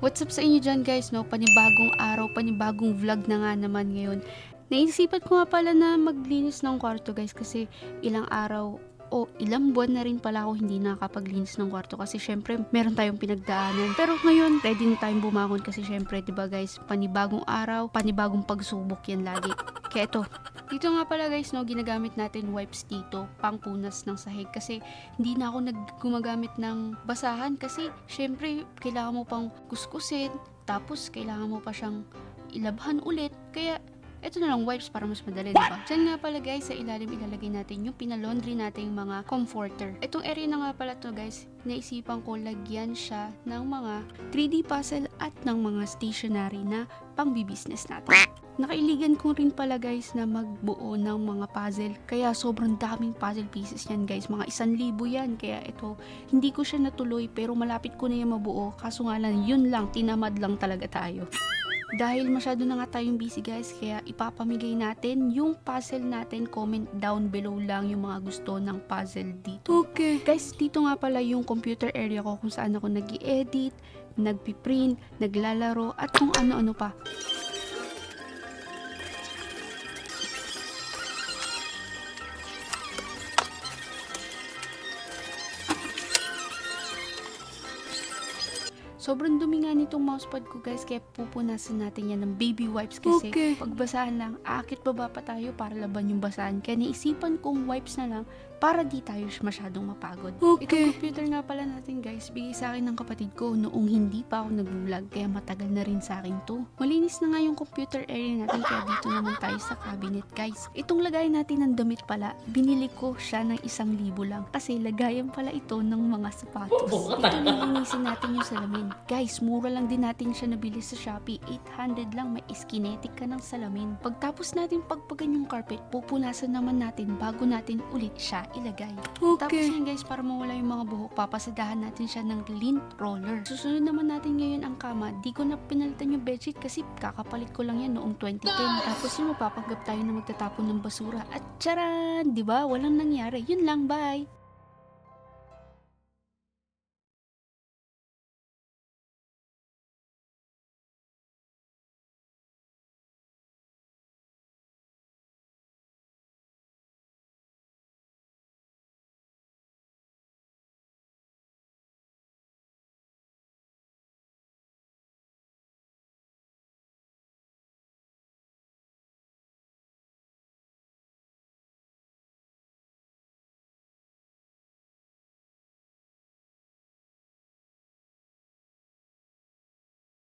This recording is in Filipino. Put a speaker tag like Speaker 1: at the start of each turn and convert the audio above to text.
Speaker 1: What's up sa inyo dyan guys, no? Panibagong araw, panibagong vlog na nga naman ngayon. Naisipan ko nga pala na maglinis ng kwarto guys kasi ilang araw o ilang buwan na rin pala ako hindi nakakapaglinis ng kwarto kasi syempre meron tayong pinagdaanan. Pero ngayon, ready na tayong bumangon kasi syempre, 'di ba guys, panibagong araw, panibagong pagsubok yan lagi. Kaya ito, dito nga pala guys, no, ginagamit natin wipes dito, pangpunas ng sahig kasi hindi na ako gumagamit ng basahan kasi syempre kailangan mo pang kuskusin, tapos kailangan mo pa siyang ilabhan ulit. Kaya ito na lang wipes para mas madali, diba? Diyan nga pala guys, sa ilalim ilalagay natin yung pinalaundry nating mga comforter. Itong area na nga pala to guys, naisipan ko lagyan siya ng mga 3D puzzle at ng mga stationery na pang-business natin. Nakailigan ko rin pala guys na magbuo ng mga puzzle. Kaya sobrang daming puzzle pieces yan guys. Mga 1,000 yan. Kaya ito, hindi ko siya natuloy pero malapit ko na yung mabuo. Kaso nga lang, yun lang, tinamad lang talaga tayo. Dahil masyado na nga tayong busy guys, kaya ipapamigay natin yung puzzle natin. Comment down below lang yung mga gusto ng puzzle dito. Okay. Guys, dito nga pala yung computer area ko kung saan ako nag-i-edit, nagpiprint, naglalaro, at kung ano-ano pa. Sobrang dumi nga nitong mousepad ko guys, kaya pupunasan natin yan ng baby wipes kasi pagbasahan lang, akit baba pa tayo para laban yung basahan. Kaya naisipan kong wipes na lang para di tayo masyadong mapagod. Itong computer nga pala natin guys, bigay sa akin ng kapatid ko noong hindi pa ako nag-vlog, kaya matagal na rin sa akin to. Malinis na nga yung computer area natin, kaya dito naman tayo sa cabinet guys. Itong lagay natin ng damit pala, binili ko siya ng 1,000 lang kasi lagayan pala ito ng mga sapatos. Ito nilinisin natin yung salamin. Guys, mura lang din natin siya nabili sa Shopee. 800 lang, may iskinetic ka ng salamin. Pagtapos natin pagpagan yung carpet, pupunasan naman natin bago natin ulit siya ilagay. Tapos yun guys, para mawala yung mga buhok, papasadahan natin siya ng lint roller. Susunod naman natin ngayon ang kama. Di ko na pinalitan yung bedsheet kasi kakapalit ko lang yan noong 2010. Tapos yun, mapapanggap tayo na magtatapon ng basura. At charan! Diba? Walang nangyari. Yun lang, bye!